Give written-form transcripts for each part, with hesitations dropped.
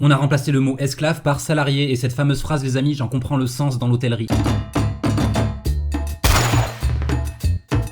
On a remplacé le mot esclave par salarié, et cette fameuse phrase, les amis, j'en comprends le sens dans l'hôtellerie.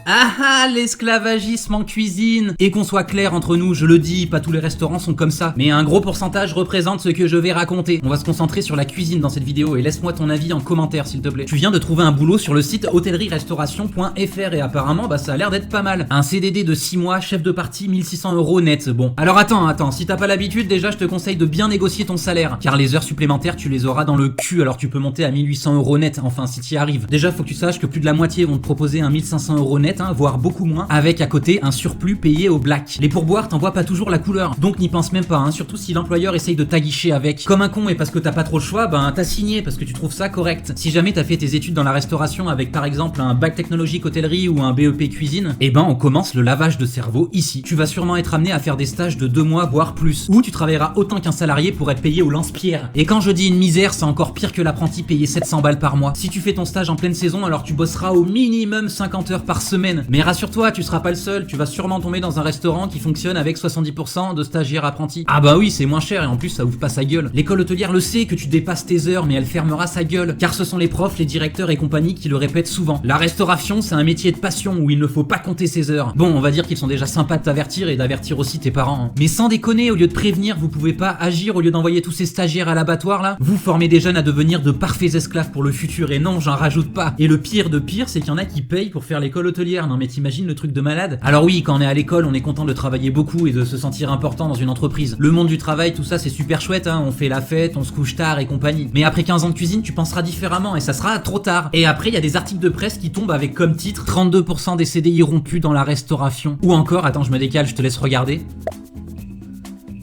Ah ah, l'esclavagisme en cuisine. Et qu'on soit clair entre nous, je le dis, pas tous les restaurants sont comme ça, mais un gros pourcentage représente ce que je vais raconter. On va se concentrer sur la cuisine dans cette vidéo, et laisse-moi ton avis en commentaire s'il te plaît. Tu viens de trouver un boulot sur le site hôtellerie-restauration.fr et apparemment ça a l'air d'être pas mal. Un CDD de 6 mois, chef de partie, 1600 € net. Bon, alors attends, si t'as pas l'habitude, déjà je te conseille de bien négocier ton salaire, car les heures supplémentaires tu les auras dans le cul, alors tu peux monter à 1800 € net, enfin si t'y arrives. Déjà faut que tu saches que plus de la moitié vont te proposer un 1500 € net, voire beaucoup moins, avec à côté un surplus payé au black. Les pourboires t'en vois pas toujours la couleur, donc n'y pense même pas, surtout si l'employeur essaye de t'aguicher avec. Comme un con et parce que t'as pas trop le choix, t'as signé parce que tu trouves ça correct. Si jamais t'as fait tes études dans la restauration avec par exemple un bac technologique hôtellerie ou un BEP cuisine, on commence le lavage de cerveau ici. Tu vas sûrement être amené à faire des stages de 2 mois voire plus, où tu travailleras autant qu'un salarié pour être payé au lance-pierre. Et quand je dis une misère, c'est encore pire que l'apprenti payé 700 balles par mois. Si tu fais ton stage en pleine saison, alors tu bosseras au minimum 50 heures par semaine. Mais rassure-toi, tu seras pas le seul, tu vas sûrement tomber dans un restaurant qui fonctionne avec 70% de stagiaires apprentis. Ah bah oui, c'est moins cher et en plus ça ouvre pas sa gueule. L'école hôtelière le sait que tu dépasses tes heures, mais elle fermera sa gueule, car ce sont les profs, les directeurs et compagnie qui le répètent souvent. La restauration, c'est un métier de passion où il ne faut pas compter ses heures. Bon, on va dire qu'ils sont déjà sympas de t'avertir et d'avertir aussi tes parents. Mais sans déconner, au lieu de prévenir, vous pouvez pas agir au lieu d'envoyer tous ces stagiaires à l'abattoir là. Vous formez des jeunes à devenir de parfaits esclaves pour le futur, et non, j'en rajoute pas. Et le pire de pire, c'est qu'il y en a qui payent pour faire l'école hôtelière. Non mais t'imagines le truc de malade. Alors oui, quand on est à l'école, on est content de travailler beaucoup et de se sentir important dans une entreprise. Le monde du travail, tout ça, c'est super chouette, on fait la fête, on se couche tard et compagnie. Mais après 15 ans de cuisine, tu penseras différemment et ça sera trop tard. Et après, il y a des articles de presse qui tombent avec comme titre 32% des CDI rompus dans la restauration. Ou encore, attends, je me décale, je te laisse regarder.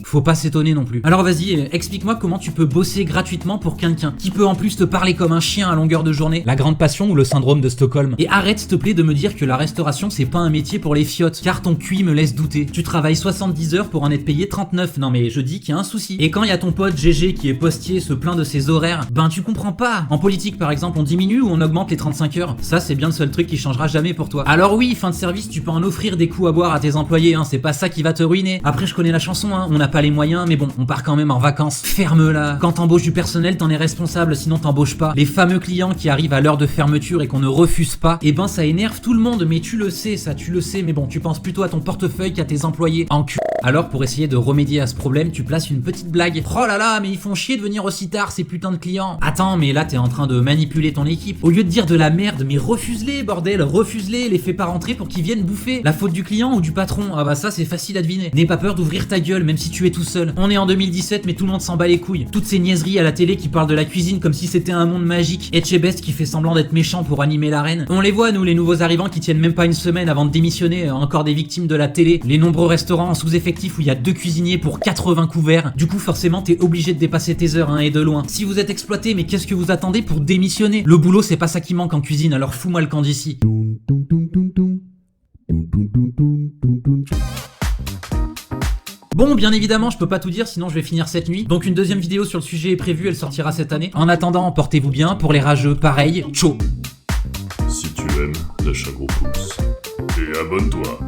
Faut pas s'étonner non plus. Alors vas-y, explique-moi comment tu peux bosser gratuitement pour quelqu'un qui peut en plus te parler comme un chien à longueur de journée. La grande passion ou le syndrome de Stockholm. Et arrête s'il te plaît de me dire que la restauration c'est pas un métier pour les fiottes, car ton QI me laisse douter. Tu travailles 70 heures pour en être payé 39. Non mais je dis qu'il y a un souci. Et quand il y a ton pote GG qui est postier se plaint de ses horaires, tu comprends pas. En politique par exemple, on diminue ou on augmente les 35 heures. Ça c'est bien le seul truc qui changera jamais pour toi. Alors oui, fin de service, tu peux en offrir des coups à boire à tes employés, c'est pas ça qui va te ruiner. Après je connais la chanson, on n'a pas les moyens, mais bon, on part quand même en vacances. Ferme-la. Quand t'embauches du personnel, t'en es responsable, sinon t'embauches pas. Les fameux clients qui arrivent à l'heure de fermeture et qu'on ne refuse pas, ça énerve tout le monde, mais tu le sais, ça, tu le sais, mais bon, tu penses plutôt à ton portefeuille qu'à tes employés. En cul. Alors, pour essayer de remédier à ce problème, tu places une petite blague. Oh là là, mais ils font chier de venir aussi tard, ces putains de clients. Attends, mais là, t'es en train de manipuler ton équipe. Au lieu de dire de la merde, mais refuse-les, bordel, refuse-les, les fais pas rentrer pour qu'ils viennent bouffer. La faute du client ou du patron? Ah bah ça, c'est facile à deviner. N'aie pas peur d'ouvrir ta gueule, même si tu es tout seul. On est en 2017, mais tout le monde s'en bat les couilles. Toutes ces niaiseries à la télé qui parlent de la cuisine comme si c'était un monde magique. Etchebest qui fait semblant d'être méchant pour animer l'arène. On les voit, nous, les nouveaux arrivants qui tiennent même pas une semaine avant de démissionner, encore des victimes de la télé. Les nombreux restaurants en sous-effectif où il y a 2 cuisiniers pour 80 couverts. Du coup, forcément, t'es obligé de dépasser tes heures, et de loin. Si vous êtes exploité, mais qu'est-ce que vous attendez pour démissionner? Le boulot, c'est pas ça qui manque en cuisine, alors fous-moi le camp d'ici. Bon, bien évidemment, je peux pas tout dire, sinon je vais finir cette nuit. Donc une deuxième vidéo sur le sujet est prévue, elle sortira cette année. En attendant, portez-vous bien. Pour les rageux, pareil, ciao. Si tu aimes, lâche un gros pouce. Et abonne-toi.